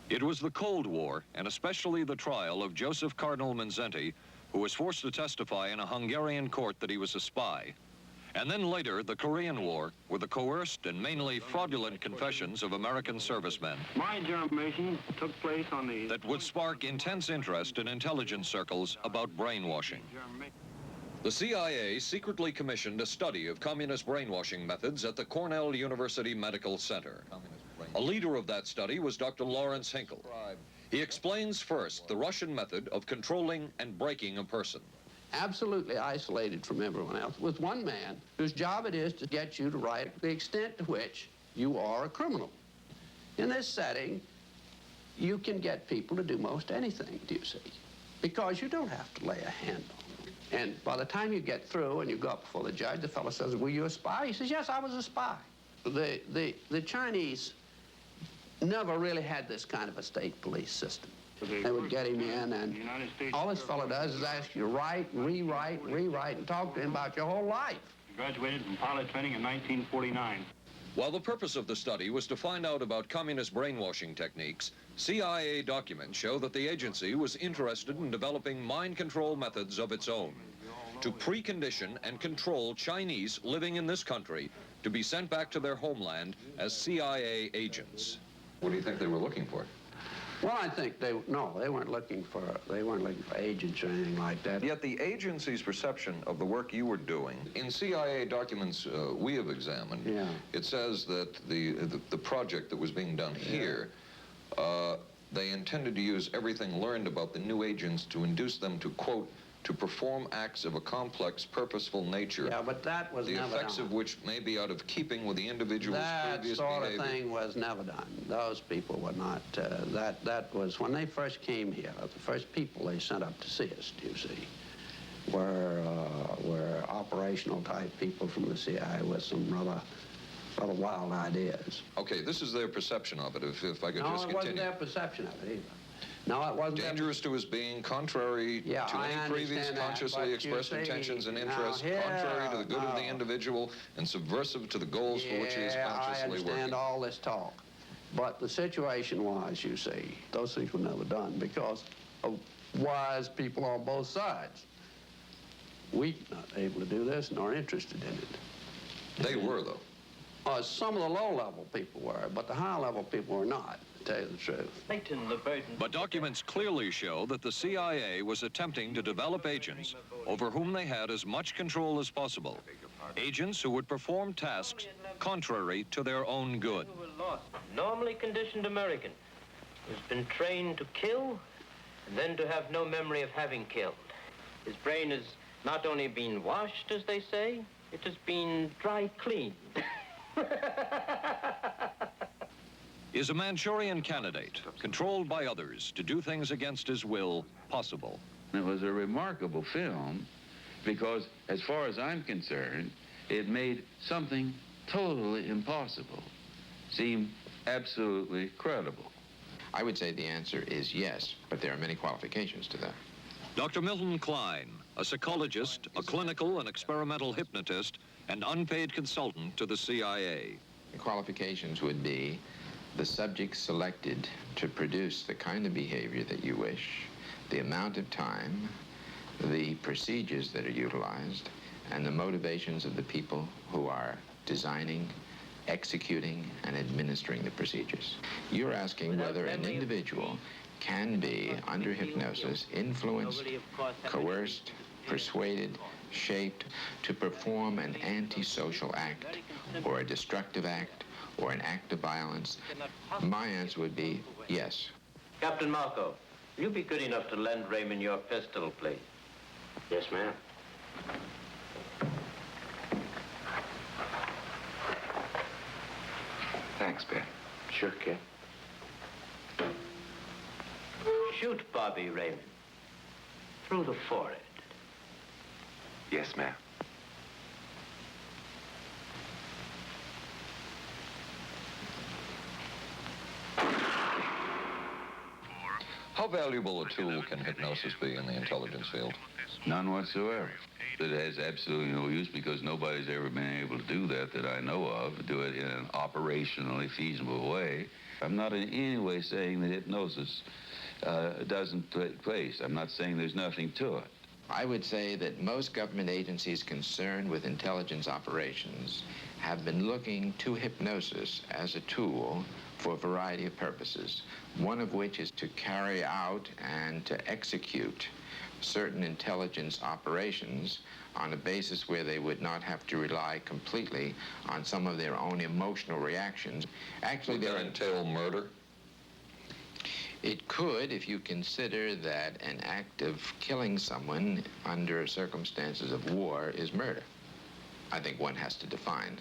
It was the Cold War, and especially the trial of Joseph Cardinal Mindszenty, who was forced to testify in a Hungarian court that he was a spy. And then later, the Korean War, with the coerced and mainly fraudulent confessions of American servicemen. My information took place on the... that would spark intense interest in intelligence circles about brainwashing. The CIA secretly commissioned a study of communist brainwashing methods at the Cornell University Medical Center. A leader of that study was Dr. Lawrence Hinkle. He explains first the Russian method of controlling and breaking a person. Absolutely isolated from everyone else, with one man whose job it is to get you to write the extent to which you are a criminal. In this setting, you can get people to do most anything, do you see? Because you don't have to lay a hand on them. And by the time you get through and you go up before the judge, the fellow says, "Were you a spy?" He says, "Yes, I was a spy." The Chinese never really had this kind of a state police system. They would get him in, and all this fellow does is ask you to write, rewrite, and talk to him about your whole life. He graduated from pilot training in 1949. While the purpose of the study was to find out about communist brainwashing techniques, CIA documents show that the agency was interested in developing mind control methods of its own to precondition and control Chinese living in this country to be sent back to their homeland as CIA agents. What do you think they were looking for? Well, I think they weren't looking for agents or anything like that. Yet the agency's perception of the work you were doing, in CIA documents we have examined, it says that the project that was being done here, they intended to use everything learned about the new agents to induce them to, quote, to perform acts of a complex, purposeful nature. Yeah, but that was never done. The effects of which may be out of keeping with the individual's previous behavior. That behavior. sort of thing was never done. Those people were not, that was, when they first came here, the first people they sent up to see us, you see, were operational type people from the CIA with some rather wild ideas. Okay, this is their perception of it, if I could just continue. No, it wasn't their perception of it either. No, it wasn't. Dangerous to his being, contrary to any previous consciously expressed intentions and interests, contrary to the good of the individual, and subversive to the goals for which he is consciously working. I understand all this talk. But the situation was, you see, those things were never done because of wise people on both sides. We were not able to do this nor interested in it. They were, though. Some of the low-level people were, but the high-level people were not, to tell you the truth. But documents clearly show that the CIA was attempting to develop agents over whom they had as much control as possible. Agents who would perform tasks contrary to their own good. Normally conditioned American who's been trained to kill and then to have no memory of having killed. His brain has not only been washed, as they say, it has been dry cleaned. Is a Manchurian candidate, controlled by others to do things against his will, possible? It was a remarkable film because, as far as I'm concerned, it made something totally impossible seem absolutely credible. I would say the answer is yes, but there are many qualifications to that. Dr. Milton Klein, a psychologist, a clinical and experimental hypnotist, and unpaid consultant to the CIA. The qualifications would be the subject selected to produce the kind of behavior that you wish, the amount of time, the procedures that are utilized, and the motivations of the people who are designing, executing, and administering the procedures. You're asking whether an individual can be, under hypnosis, influenced, coerced, persuaded, shaped to perform an antisocial act, or a destructive act, or an act of violence. My answer would be yes. Captain Marco, will you be good enough to lend Raymond your pistol, please? Yes, ma'am. Thanks, Ben. Sure, kid. Shoot Bobby, Raymond. Through the forehead. Yes, ma'am. How valuable a tool can hypnosis be in the intelligence field? None whatsoever. It has absolutely no use because nobody's ever been able to do that I know of, do it in an operationally feasible way. I'm not in any way saying that hypnosis doesn't take place. I'm not saying there's nothing to it. I would say that most government agencies concerned with intelligence operations have been looking to hypnosis as a tool for a variety of purposes, one of which is to carry out and to execute certain intelligence operations on a basis where they would not have to rely completely on some of their own emotional reactions. Actually, would that entail murder? It could, if you consider that an act of killing someone under circumstances of war is murder. I think one has to define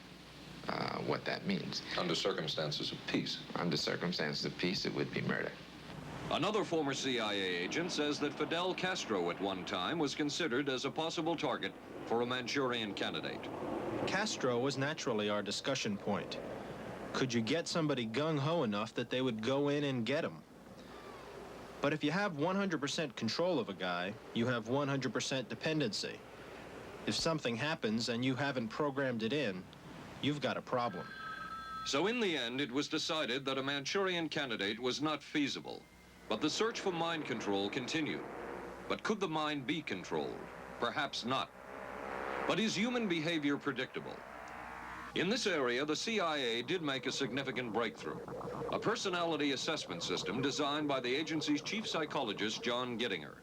what that means. Under circumstances of peace? Under circumstances of peace, it would be murder. Another former CIA agent says that Fidel Castro at one time was considered as a possible target for a Manchurian candidate. Castro was naturally our discussion point. Could you get somebody gung-ho enough that they would go in and get him? But if you have 100% control of a guy, you have 100% dependency. If something happens and you haven't programmed it in, you've got a problem. So in the end, it was decided that a Manchurian candidate was not feasible. But the search for mind control continued. But could the mind be controlled? Perhaps not. But is human behavior predictable? In this area, the CIA did make a significant breakthrough. A personality assessment system designed by the agency's chief psychologist, John Gittinger.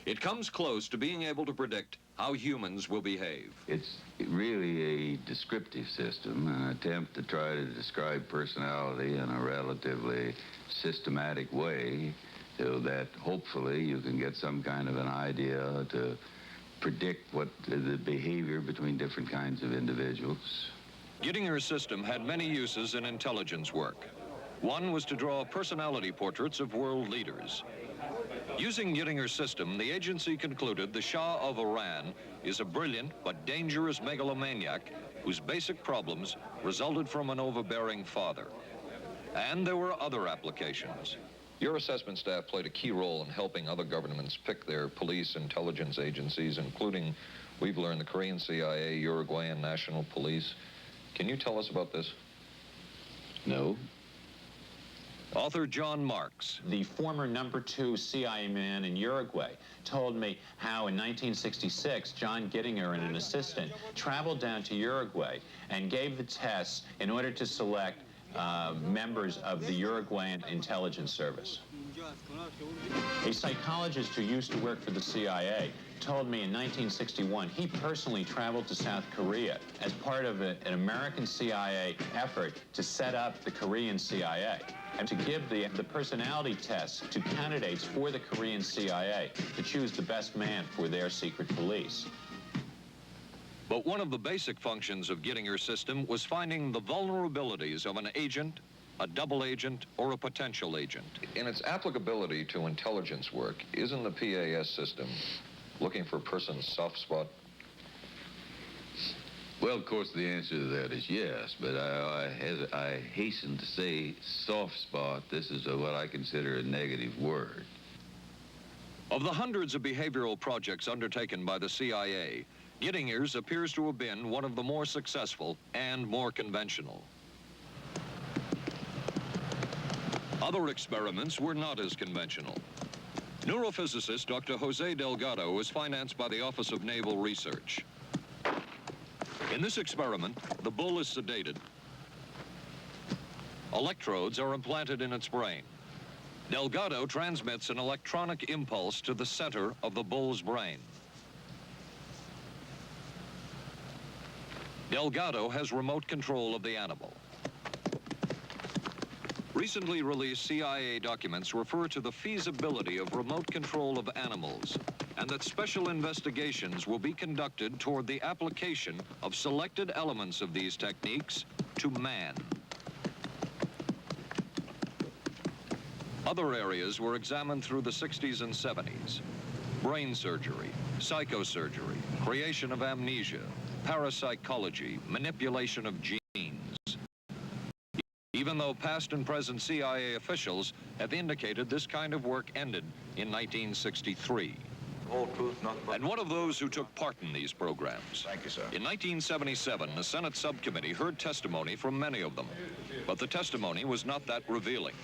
It comes close to being able to predict how humans will behave. It's really a descriptive system, an attempt to try to describe personality in a relatively systematic way so that hopefully you can get some kind of an idea to predict what the behavior between different kinds of individuals. Gittinger's system had many uses in intelligence work. One was to draw personality portraits of world leaders. Using Gittinger's system, the agency concluded the Shah of Iran is a brilliant but dangerous megalomaniac whose basic problems resulted from an overbearing father. And there were other applications. Your assessment staff played a key role in helping other governments pick their police intelligence agencies, including, we've learned, the Korean CIA, Uruguayan National Police. Can you tell us about this? No. Author John Marks. The former #2 CIA man in Uruguay told me how in 1966, John Gittinger and an assistant traveled down to Uruguay and gave the tests in order to select members of the Uruguayan intelligence service. A psychologist who used to work for the CIA told me in 1961 he personally traveled to South Korea as part of an American CIA effort to set up the Korean CIA and to give the personality tests to candidates for the Korean CIA to choose the best man for their secret police. But one of the basic functions of Gittinger's system was finding the vulnerabilities of an agent, a double agent, or a potential agent. In its applicability to intelligence work, isn't the PAS system looking for a person's soft spot? Well, of course, the answer to that is yes, but I hasten to say soft spot. This is what I consider a negative word. Of the hundreds of behavioral projects undertaken by the CIA, Gittinger's appears to have been one of the more successful and more conventional. Other experiments were not as conventional. Neurophysicist Dr. Jose Delgado was financed by the Office of Naval Research. In this experiment, the bull is sedated. Electrodes are implanted in its brain. Delgado transmits an electronic impulse to the center of the bull's brain. Delgado has remote control of the animal. Recently released CIA documents refer to the feasibility of remote control of animals and that special investigations will be conducted toward the application of selected elements of these techniques to man. Other areas were examined through the 60s and 70s. Brain surgery, psychosurgery, creation of amnesia, parapsychology, manipulation of genes. Even though past and present CIA officials have indicated this kind of work ended in 1963. Whole truth, nothing but... And one of those who took part in these programs. Thank you, sir. In 1977, the Senate subcommittee heard testimony from many of them, but the testimony was not that revealing.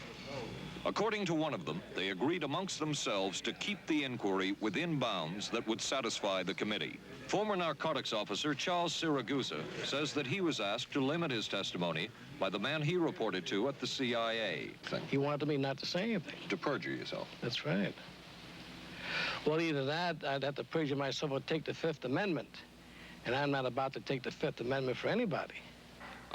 According to one of them, they agreed amongst themselves to keep the inquiry within bounds that would satisfy the committee. Former narcotics officer Charles Siragusa says that he was asked to limit his testimony by the man he reported to at the CIA. He wanted me not to say anything. To perjure yourself. That's right. Well, either that, I'd have to perjure myself or take the Fifth Amendment. And I'm not about to take the Fifth Amendment for anybody.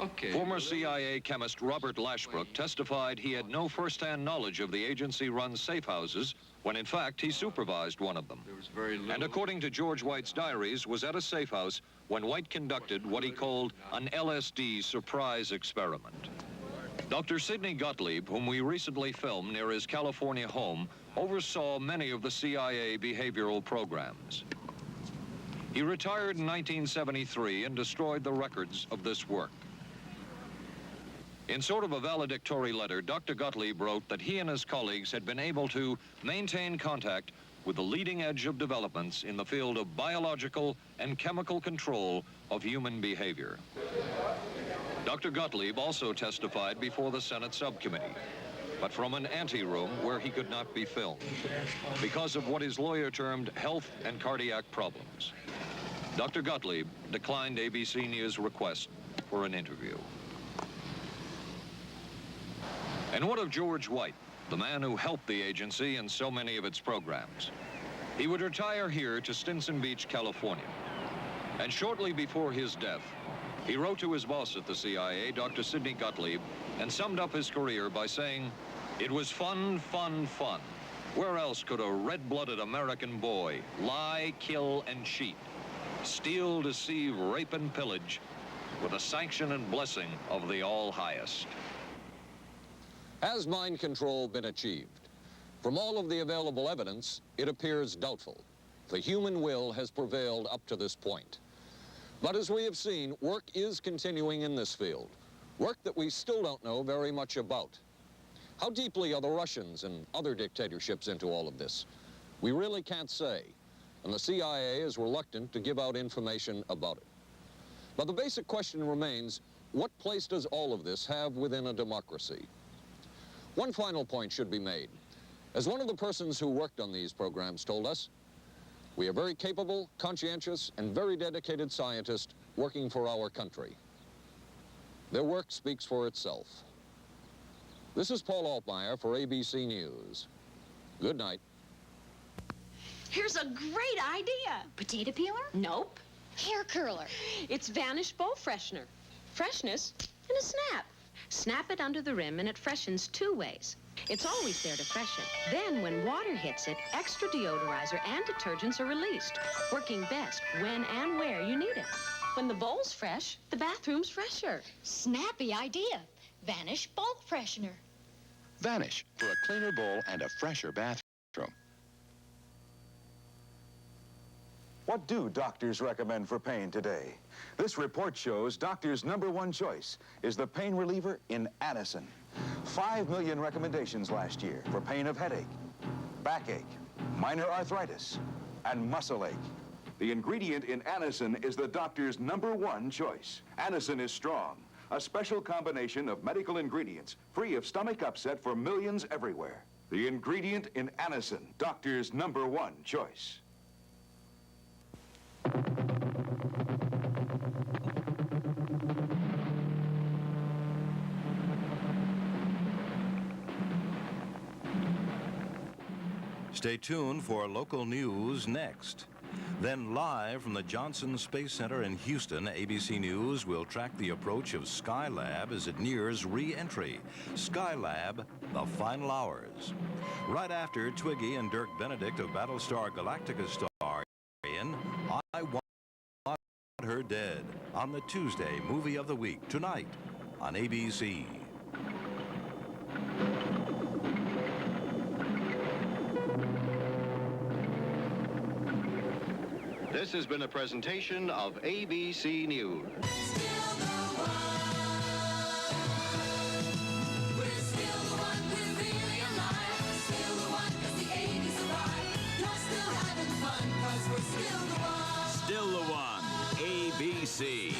Okay. Former CIA chemist Robert Lashbrook testified he had no first-hand knowledge of the agency-run safe houses when, in fact, he supervised one of them. There was very little. And according to George White's diaries, was at a safe house when White conducted what he called an LSD surprise experiment. Dr. Sidney Gottlieb, whom we recently filmed near his California home, oversaw many of the CIA behavioral programs. He retired in 1973 and destroyed the records of this work. In sort of a valedictory letter, Dr. Gottlieb wrote that he and his colleagues had been able to maintain contact with the leading edge of developments in the field of biological and chemical control of human behavior. Dr. Gottlieb also testified before the Senate subcommittee, but from an anteroom where he could not be filmed because of what his lawyer termed health and cardiac problems. Dr. Gottlieb declined ABC News' request for an interview. And what of George White, the man who helped the agency in so many of its programs? He would retire here to Stinson Beach, California. And shortly before his death, he wrote to his boss at the CIA, Dr. Sidney Gottlieb, and summed up his career by saying, "It was fun, fun, fun. Where else could a red-blooded American boy lie, kill, and cheat, steal, deceive, rape, and pillage with the sanction and blessing of the All-Highest?" Has mind control been achieved? From all of the available evidence, it appears doubtful. The human will has prevailed up to this point. But as we have seen, work is continuing in this field, work that we still don't know very much about. How deeply are the Russians and other dictatorships into all of this? We really can't say, and the CIA is reluctant to give out information about it. But the basic question remains, what place does all of this have within a democracy? One final point should be made. As one of the persons who worked on these programs told us, we are very capable, conscientious, and very dedicated scientists working for our country. Their work speaks for itself. This is Paul Altmeyer for ABC News. Good night. Here's a great idea. Potato peeler? Nope. Hair curler. It's Vanish Bowl Freshener. Freshness in a snap. Snap it under the rim and it freshens 2 ways. It's always there to freshen. Then when water hits it, extra deodorizer and detergents are released, working best when and where you need it. When the bowl's fresh, the bathroom's fresher. Snappy idea. Vanish Bowl Freshener. Vanish for a cleaner bowl and a fresher bathroom. What do doctors recommend for pain today? This report shows doctors' #1 choice is the pain reliever in Anacin. 5 million recommendations last year for pain of headache, backache, minor arthritis, and muscle ache. The ingredient in Anacin is the doctor's #1 choice. Anacin is strong, a special combination of medical ingredients free of stomach upset for millions everywhere. The ingredient in Anacin, doctor's #1 choice. Stay tuned for local news next. Then live from the Johnson Space Center in Houston, ABC News will track the approach of Skylab as it nears re-entry. Skylab, the final hours. Right after Twiggy and Dirk Benedict of Battlestar Galactica star in I Want Her Dead on the Tuesday Movie of the Week, tonight on ABC. This has been a presentation of ABC News. Still the one, ABC.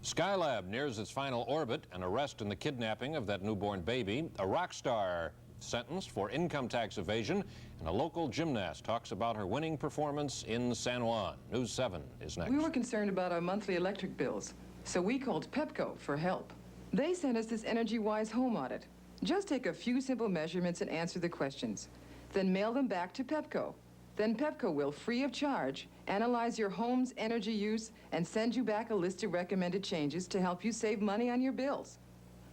Skylab nears its final orbit. An arrest in the kidnapping of that newborn baby. A rock star sentenced for income tax evasion, and a local gymnast talks about her winning performance in San Juan. News 7 is next. We were concerned about our monthly electric bills, so we called Pepco for help. They sent us this energy-wise home audit. Just take a few simple measurements and answer the questions. Then mail them back to Pepco. Then Pepco will, free of charge, analyze your home's energy use and send you back a list of recommended changes to help you save money on your bills.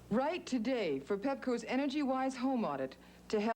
Write today for Pepco's energy-wise home audit to help